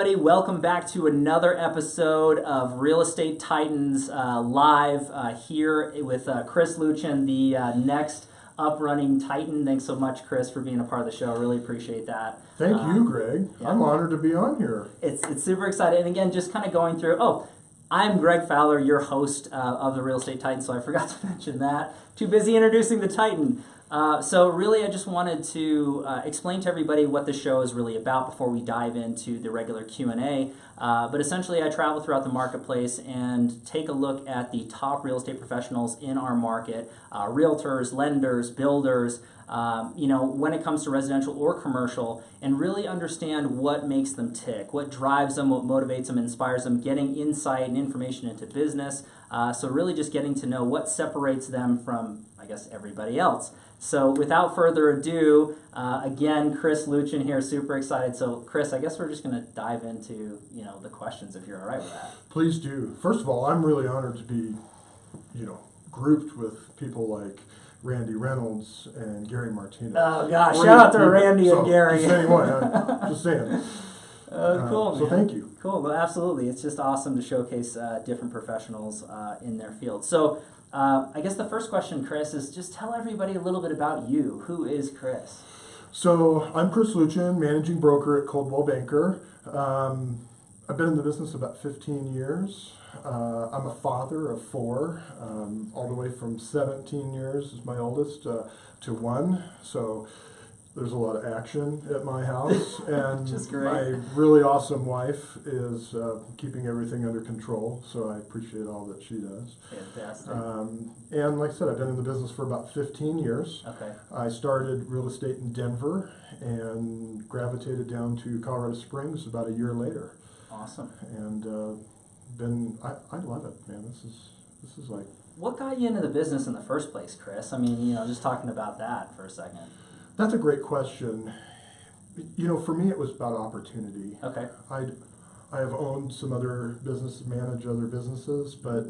Everybody, welcome back to another episode of Real Estate Titans live here with Chris Lutyen, the next up-running Titan. Thanks so much, Chris, for being a part of the show. I really appreciate that. Thank you, Greg. Yeah. I'm honored to be on here. It's super exciting. And again, just kind of going through, I'm Greg Fowler, your host of the Real Estate Titan, so I forgot to mention that. Too busy introducing the Titan. So really, I just wanted to explain to everybody what the show is really about before we dive into the regular Q&A. But essentially, I travel throughout the marketplace and take a look at the top real estate professionals in our market, realtors, lenders, builders, when it comes to residential or commercial, and really understand what makes them tick, what drives them, what motivates them, inspires them, getting insight and information into business. So really just getting to know what separates them from, I guess, everybody else. So without further ado, again, Chris Lutyen here, super excited. So Chris, I guess we're just going to dive into, the questions if you're all right with that. Please do. First of all, I'm really honored to be, grouped with people like Randy Reynolds and Gary Martinez. Oh gosh, shout out to Randy and Gary. Just saying. Cool. So thank you. Cool. Well, absolutely. It's just awesome to showcase different professionals in their field. So I guess the first question, Chris, is just tell everybody a little bit about you. Who is Chris? So I'm Chris Lutyen, managing broker at Coldwell Banker. I've been in the business about 15 years. I'm a father of 4, all the way from 17 years is my oldest to 1. So there's a lot of action at my house, and my really awesome wife is keeping everything under control, so I appreciate all that she does. Fantastic. And like I said, I've been in the business for about 15 years. Okay. I started real estate in Denver and gravitated down to Colorado Springs about a year later. Awesome. And I love it, man. This is like... What got you into the business in the first place, Chris? I mean, just talking about that for a second. That's a great question. For me, it was about opportunity. Okay. I have owned some other businesses, managed other businesses, but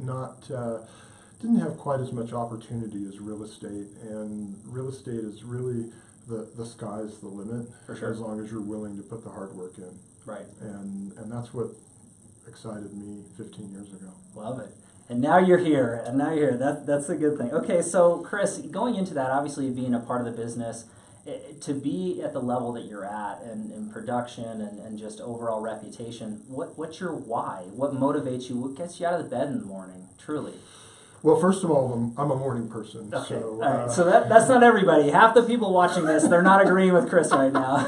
didn't have quite as much opportunity as real estate. And real estate is really the sky's the limit. For sure. As long as you're willing to put the hard work in. Right. And that's what excited me 15 years ago. Love it. And now you're here. That's a good thing. Okay, so Chris, going into that, obviously being a part of the business, to be at the level that you're at in production and just overall reputation, what's your why? What motivates you? What gets you out of the bed in the morning, truly? Well, first of all, I'm a morning person. Okay. So, all right. So that's not everybody. Half the people watching this, they're not agreeing with Chris right now.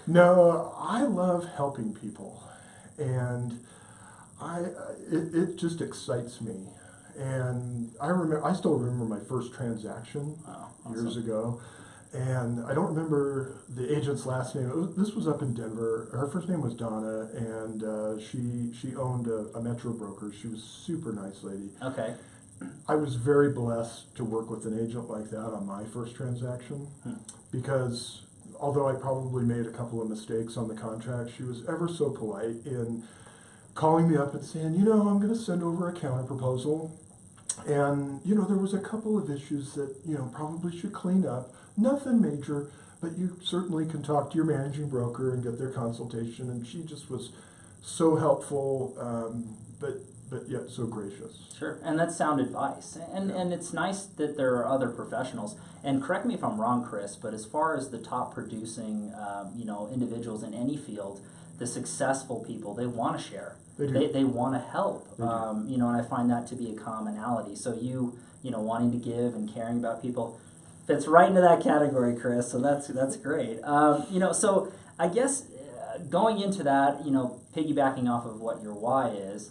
No, I love helping people. And it just excites me. And I still remember my first transaction years ago. And I don't remember the agent's last name. This was up in Denver. Her first name was Donna, and she owned a Metro Brokerage. She was a super nice lady. Okay. I was very blessed to work with an agent like that on my first transaction because although I probably made a couple of mistakes on the contract, she was ever so polite in calling me up and saying, I'm going to send over a counter proposal. And, there was a couple of issues that, probably should clean up. Nothing major, but you certainly can talk to your managing broker and get their consultation. And she just was so helpful, but yet so gracious. Sure, and that's sound advice. And it's nice that there are other professionals. And correct me if I'm wrong, Chris, but as far as the top producing, individuals in any field, the successful people, they want to share. They want to help. And I find that to be a commonality. So you wanting to give and caring about people fits right into that category, Chris. So that's great. So I guess going into that, piggybacking off of what your why is,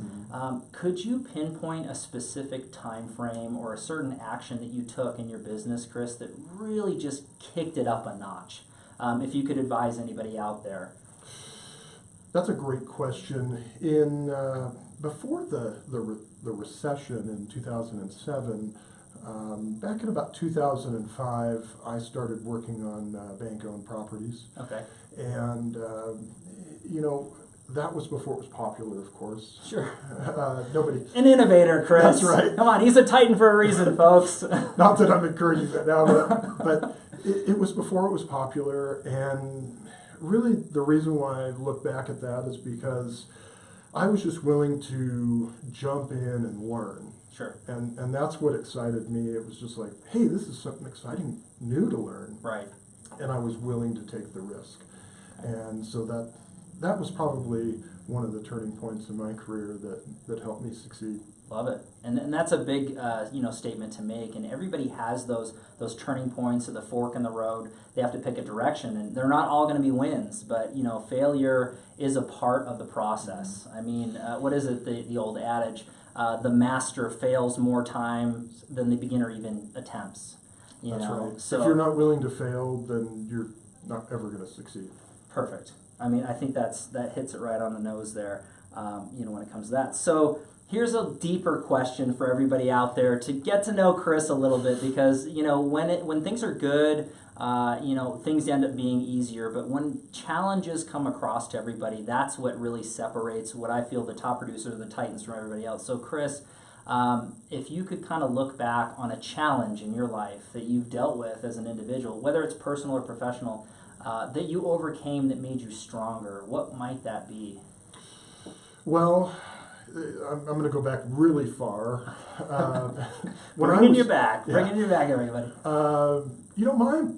could you pinpoint a specific time frame or a certain action that you took in your business, Chris, that really just kicked it up a notch? If you could advise anybody out there. That's a great question. Before the recession in 2007, back in about 2005, I started working on bank-owned properties. Okay. And that was before it was popular, of course. Sure. Nobody. An innovator, Chris. That's right. Come on, he's a Titan for a reason, folks. Not that I'm encouraging that now, but it was before it was popular, and really the reason why I look back at that is because I was just willing to jump in and learn. Sure. And that's what excited me. It was just like, hey, this is something exciting new to learn. Right. And I was willing to take the risk. And so that was probably one of the turning points in my career that helped me succeed. Love it, and that's a big statement to make. And everybody has those turning points at the fork in the road. They have to pick a direction, and they're not all going to be wins. But failure is a part of the process. I mean, what is it? The old adage: the master fails more times than the beginner even attempts. That's right. So if you're not willing to fail, then you're not ever going to succeed. Perfect. I mean, I think that hits it right on the nose there. When it comes to that. So here's a deeper question for everybody out there to get to know Chris a little bit, because when things are good, things end up being easier. But when challenges come across to everybody, that's what really separates what I feel the top producers of the Titans from everybody else. So Chris, if you could kind of look back on a challenge in your life that you've dealt with as an individual, whether it's personal or professional, that you overcame that made you stronger, what might that be? Well, I'm going to go back really far. Bring you back, everybody.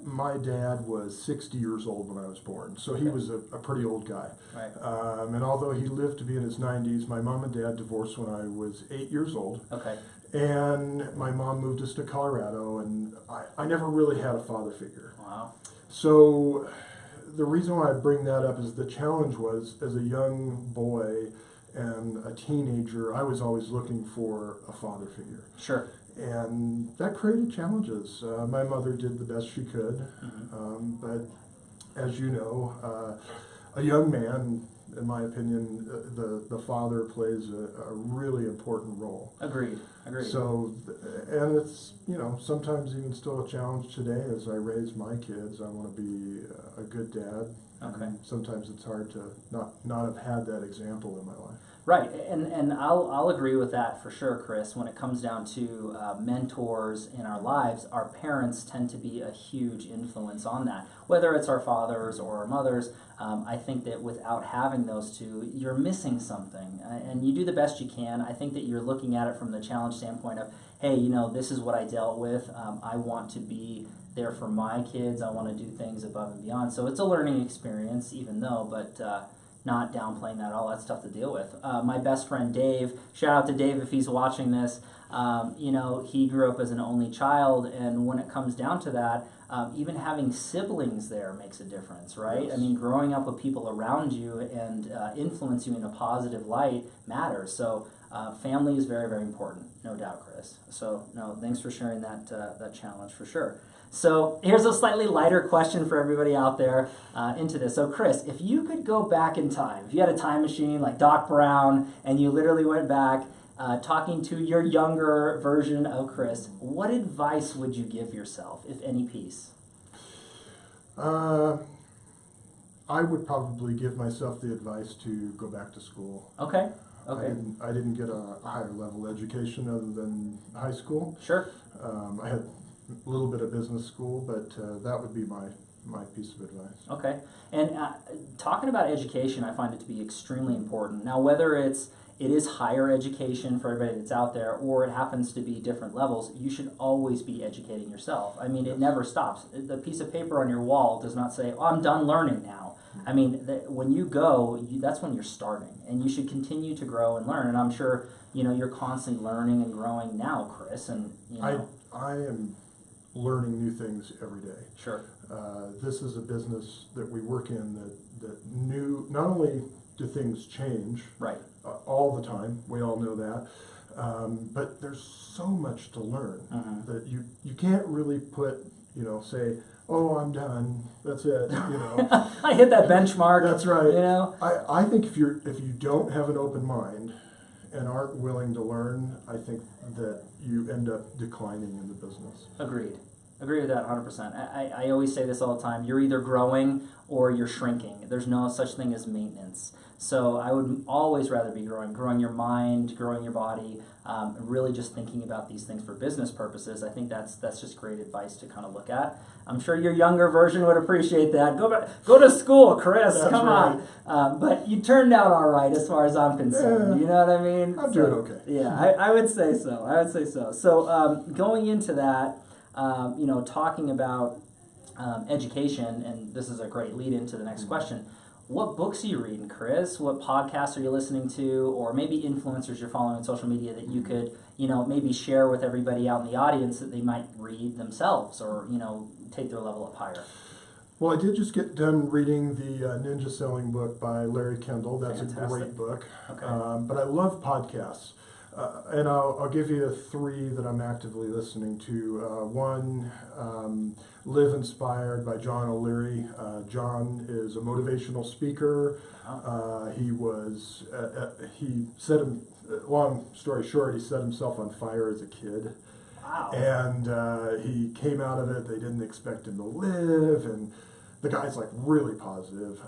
My dad was 60 years old when I was born, so he was a pretty old guy. Right. And although he lived to be in his 90s, my mom and dad divorced when I was 8 years old. Okay. And my mom moved us to Colorado, and I never really had a father figure. Wow. So the reason why I bring that up is the challenge was, as a young boy and a teenager, I was always looking for a father figure. Sure. And that created challenges. My mother did the best she could, but as you know, a young man, in my opinion, the father plays a really important role. Agreed. So, and it's, sometimes even still a challenge today as I raise my kids. I want to be a good dad. Okay. Sometimes it's hard to not have had that example in my life. Right, and I'll agree with that for sure, Chris. When it comes down to mentors in our lives, our parents tend to be a huge influence on that. Whether it's our fathers or our mothers, I think that without having those two, you're missing something. And you do the best you can. I think that you're looking at it from the challenge standpoint of, hey, this is what I dealt with. I want to be there for my kids. I want to do things above and beyond. So it's a learning experience, even though, but not downplaying that at all. That's tough to deal with. My best friend Dave, shout out to Dave if he's watching this, he grew up as an only child, and when it comes down to that, even having siblings there makes a difference, right? Yes. I mean, growing up with people around you and influence you in a positive light matters. So family is very, very important, no doubt, Chris. So, no, thanks for sharing that challenge for sure. So here's a slightly lighter question for everybody out there into this. So Chris, if you could go back in time, if you had a time machine like Doc Brown and you literally went back talking to your younger version of Chris, what advice would you give yourself, if any piece? I would probably give myself the advice to go back to school. Okay. I didn't get a higher level education other than high school. Sure. I had a little bit of business school, but that would be my piece of advice. Okay. And talking about education, I find it to be extremely important. Now, whether it is higher education for everybody that's out there, or it happens to be different levels, you should always be educating yourself. I mean, it never stops. The piece of paper on your wall does not say, "Oh, I'm done learning now." I mean, when you go, that's when you're starting, and you should continue to grow and learn. And I'm sure you're constantly learning and growing now, Chris. And I am learning new things every day. Sure. This is a business that we work in that not only do things change right all the time, we all know that, but there's so much to learn that you can't really say, oh, I'm done, that's it, I hit that benchmark. That's right. I think if you don't have an open mind and aren't willing to learn, I think that you end up declining in the business. Agreed. Agree with that 100%. I always say this all the time. You're either growing or you're shrinking. There's no such thing as maintenance. So I would always rather be growing your mind, growing your body, really just thinking about these things for business purposes. I think that's just great advice to kind of look at. I'm sure your younger version would appreciate that. Go to school, Chris. That's come right. on. But you turned out all right as far as I'm concerned. Yeah, you know what I mean? I'm doing okay. Yeah, I would say so. So going into that, talking about education, and this is a great lead into the next question. What books are you reading, Chris? What podcasts are you listening to, or maybe influencers you're following on social media that you could, maybe share with everybody out in the audience that they might read themselves, or take their level up higher? Well, I did just get done reading the Ninja Selling book by Larry Kendall. That's Fantastic. a great book. Okay. But I love podcasts. And I'll give you 3 that I'm actively listening to. One, Live Inspired by John O'Leary. John is a motivational speaker. Long story short, he set himself on fire as a kid. Wow. And he came out of it. They didn't expect him to live, and the guy's like really positive.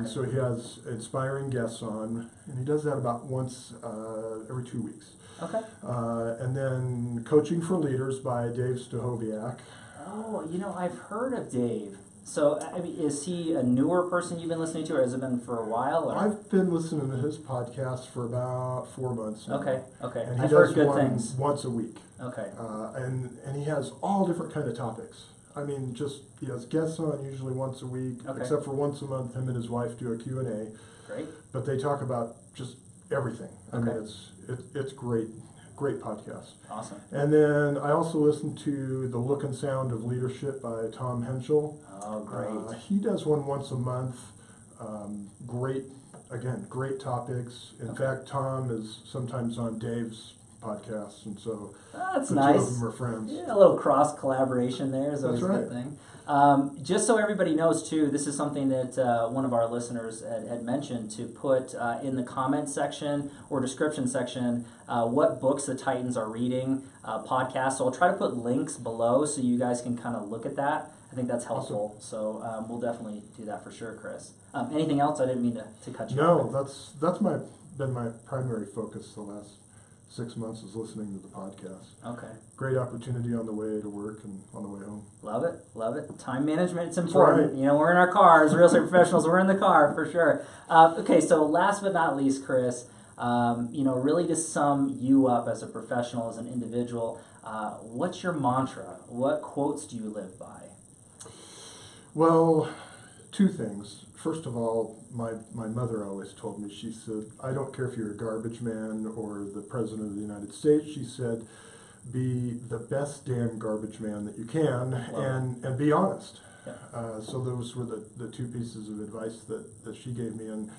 So he has inspiring guests on, and he does that about once every 2 weeks. Okay. And then Coaching for Leaders by Dave Stachowiak. Oh, I've heard of Dave. So, I mean, is he a newer person you've been listening to, or has it been for a while? Or? I've been listening to his podcast for about 4 months now. Okay. And he I've does heard good one things. once a week. Okay. And he has all different kind of topics. I mean, he has guests on usually once a week, except for once a month. Him and his wife do a Q&A. Great. But they talk about just everything. I mean, it's great podcast. Awesome. And then I also listen to The Look and Sound of Leadership by Tom Henschel. Oh, great. He does one once a month. Great topics. In fact, Tom is sometimes on Dave's podcast, and so that's the nice. two of them are friends. Yeah, a little cross collaboration there is always That's a right. good thing. Just so everybody knows too, this is something that one of our listeners had mentioned to put in the comment section or description section what books the Titans are reading, podcasts. So I'll try to put links below so you guys can kind of look at that. I think that's helpful. Awesome. So we'll definitely do that for sure, Chris. Anything else? I didn't mean to cut you No, off. that's been my primary focus the last 6 months is listening to the podcast. Okay. Great opportunity on the way to work and on the way home. Love it. Time management, it's important. Right. We're in our cars, real estate professionals, we're in the car for sure. Okay, so last but not least, Chris, really to sum you up as a professional, as an individual, what's your mantra? What quotes do you live by? Well, 2 things. First of all, my mother always told me, she said, I don't care if you're a garbage man or the President of the United States, she said, be the best damn garbage man that you can and be honest. Yeah. So those were the 2 pieces of advice that she gave me, and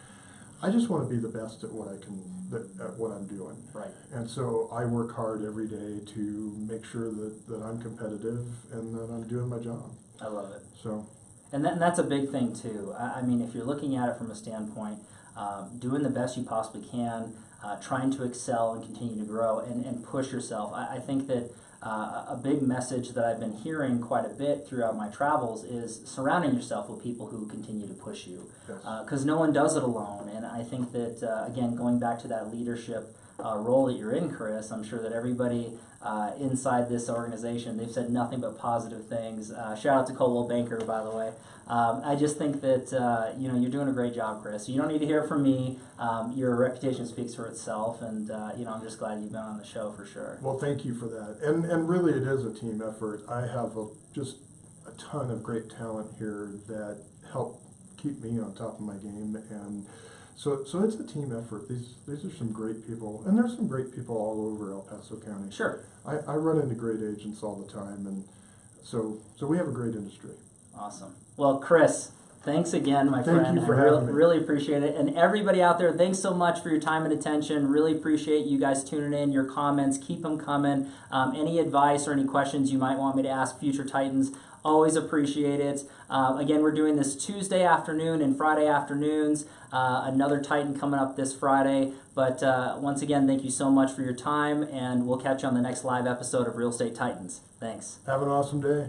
I just want to be the best at what I'm doing. Right. And so I work hard every day to make sure that I'm competitive and that I'm doing my job. I love it. So. And that's a big thing too. I mean, if you're looking at it from a standpoint, doing the best you possibly can, trying to excel and continue to grow and push yourself. I think that a big message that I've been hearing quite a bit throughout my travels is surrounding yourself with people who continue to push you. Because no one does it alone. And I think that, again, going back to that leadership role that you're in, Chris, I'm sure that everybody inside this organization, they've said nothing but positive things. Shout out to Coldwell Banker, by the way. I just think that you're doing a great job, Chris. You don't need to hear from me. Your reputation speaks for itself, and I'm just glad you've been on the show for sure. Well, thank you for that. And really, it is a team effort. I have just a ton of great talent here that help keep me on top of my game, and so it's a team effort. These are some great people, and there's some great people all over El Paso County. Sure. I run into great agents all the time, and so we have a great industry. Awesome. Well, Chris, thanks again, my friend. Thank you for having me. Really appreciate it. And everybody out there, thanks so much for your time and attention. Really appreciate you guys tuning in, your comments. Keep them coming. Any advice or any questions you might want me to ask future Titans, always appreciate it. Again, we're doing this Tuesday afternoon and Friday afternoons. Another Titan coming up this Friday. But once again, thank you so much for your time, and we'll catch you on the next live episode of Real Estate Titans. Thanks. Have an awesome day.